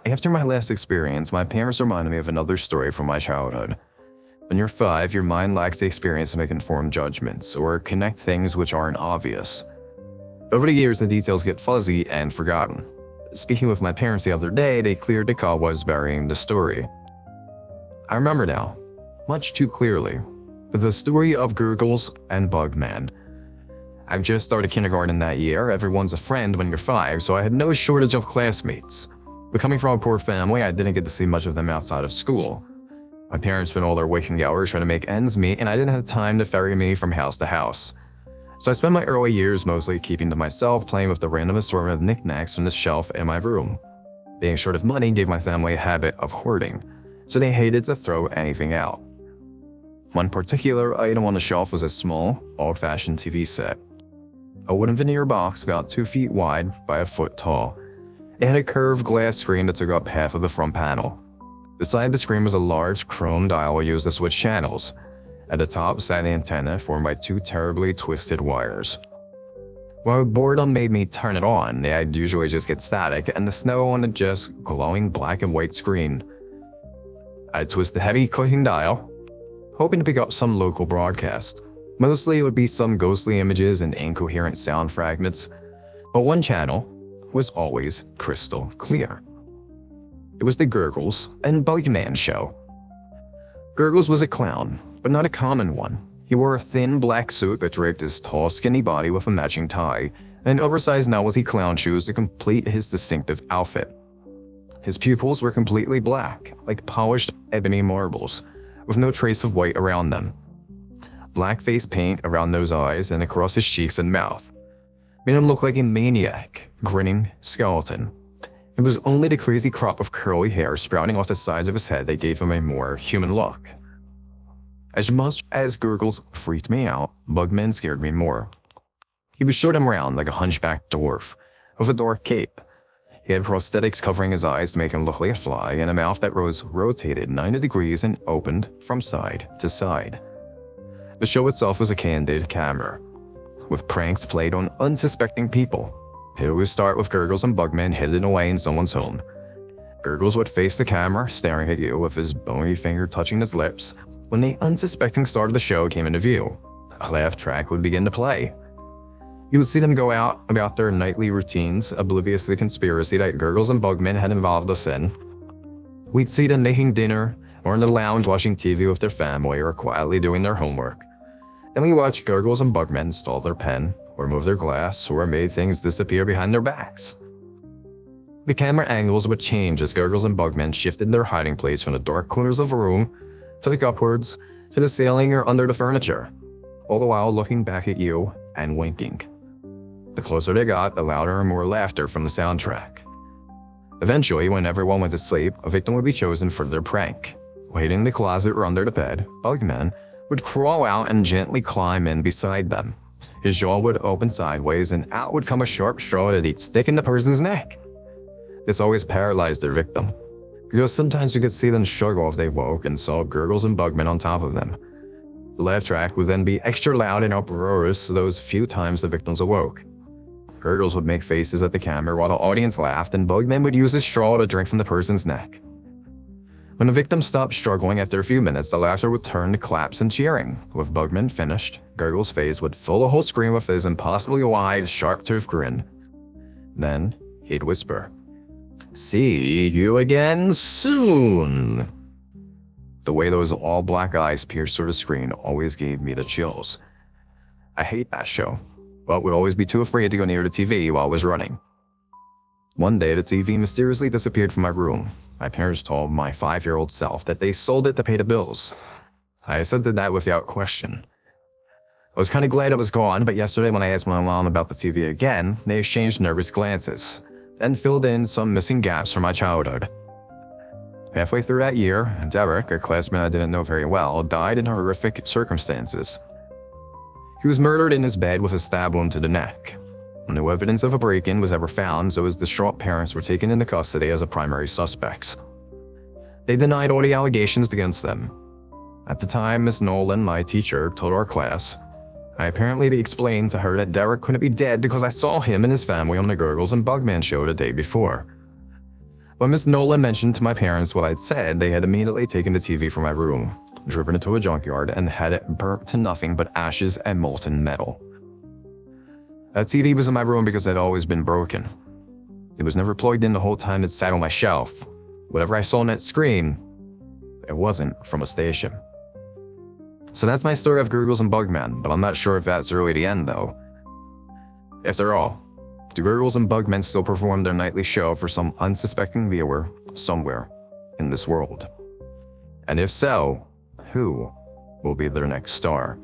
After my last experience, my parents reminded me of another story from my childhood. When you're 5, your mind lacks the experience to make informed judgments or connect things which aren't obvious. Over the years, the details get fuzzy and forgotten. Speaking with my parents the other day, they cleared the cobwebs burying the story. I remember now, much too clearly, the story of Gurgles and Bugman. I've just started kindergarten that year. Everyone's a friend when you're 5, so I had no shortage of classmates. But coming from a poor family, I didn't get to see much of them outside of school. My parents spent all their waking hours trying to make ends meet, and I didn't have time to ferry me from house to house. So I spent my early years mostly keeping to myself, playing with the random assortment of knickknacks from the shelf in my room. Being short of money gave my family a habit of hoarding, so they hated to throw anything out. One particular item on the shelf was a small, old-fashioned TV set. A wooden veneer box about 2 feet wide by a foot tall. It had a curved glass screen that took up half of the front panel. Beside the screen was a large chrome dial used to switch channels. At the top sat an antenna formed by 2 terribly twisted wires. While boredom made me turn it on, I'd usually just get static and the snow on a just glowing black and white screen. I'd twist the heavy clicking dial, hoping to pick up some local broadcast. Mostly it would be some ghostly images and incoherent sound fragments, but one channel was always crystal clear. It was the Gurgles and Bugman show. Gurgles was a clown, but not a common one. He wore a thin black suit that draped his tall, skinny body with a matching tie, and oversized novelty clown shoes to complete his distinctive outfit. His pupils were completely black, like polished ebony marbles, with no trace of white around them. Black face paint around those eyes and across his cheeks and mouth made him look like a maniac, grinning skeleton. It was only the crazy crop of curly hair sprouting off the sides of his head that gave him a more human look. As much as Gurgles freaked me out, Bugman scared me more. He was short and round like a hunchbacked dwarf, with a dark cape. He had prosthetics covering his eyes to make him look like a fly, and a mouth that rotated 90 degrees and opened from side to side. The show itself was a candid camera, with pranks played on unsuspecting people. It would start with Gurgles and Bugman hidden away in someone's home. Gurgles would face the camera, staring at you with his bony finger touching his lips. When the unsuspecting star of the show came into view, a laugh track would begin to play. You would see them go out about their nightly routines, oblivious to the conspiracy that Gurgles and Bugman had involved us in. We'd see them making dinner, or in the lounge watching TV with their family, or quietly doing their homework. Then we watched Gurgles and Bugman stall their pen, or move their glass, or made things disappear behind their backs. The camera angles would change as Gurgles and Bugman shifted their hiding place from the dark corners of a room, to the upwards, to the ceiling or under the furniture, all the while looking back at you and winking. The closer they got, the louder and more laughter from the soundtrack. Eventually, when everyone went to sleep, a victim would be chosen for their prank. Waiting in the closet or under the bed, Bugman would crawl out and gently climb in beside them. His jaw would open sideways and out would come a sharp straw that he'd stick in the person's neck. This always paralyzed their victim, because sometimes you could see them struggle if they woke and saw Gurgles and Bugman on top of them. The laugh track would then be extra loud and uproarious those few times the victims awoke. Gurgles would make faces at the camera while the audience laughed, and Bugman would use his straw to drink from the person's neck. When the victim stopped struggling after a few minutes, the laughter would turn to claps and cheering. With Bugman finished, Gurgles' face would fill the whole screen with his impossibly wide, sharp-toothed grin. Then he'd whisper, "See you again soon." The way those all-black eyes pierced through the screen always gave me the chills. I hate that show, but would always be too afraid to go near the TV while it was running. One day, the TV mysteriously disappeared from my room. My parents told my 5-year-old self that they sold it to pay the bills. I assented that without question. I was kind of glad it was gone, but yesterday when I asked my mom about the TV again, they exchanged nervous glances, then filled in some missing gaps from my childhood. Halfway through that year, Derek, a classmate I didn't know very well, died in horrific circumstances. He was murdered in his bed with a stab wound to the neck. No evidence of a break-in was ever found, so his distraught parents were taken into custody as the primary suspects. They denied all the allegations against them. At the time, Miss Nolan, my teacher, told our class, I apparently explained to her that Derek couldn't be dead because I saw him and his family on the Gurgles and Bugman show the day before. When Miss Nolan mentioned to my parents what I'd said, they had immediately taken the TV from my room, driven it to a junkyard, and had it burnt to nothing but ashes and molten metal. That TV was in my room because it had always been broken. It was never plugged in the whole time it sat on my shelf. Whatever I saw on that screen, it wasn't from a station. So that's my story of Gurgles and Bugman, but I'm not sure if that's really the end though. After all, do Gurgles and Bugmen still perform their nightly show for some unsuspecting viewer somewhere in this world? And if so, who will be their next star?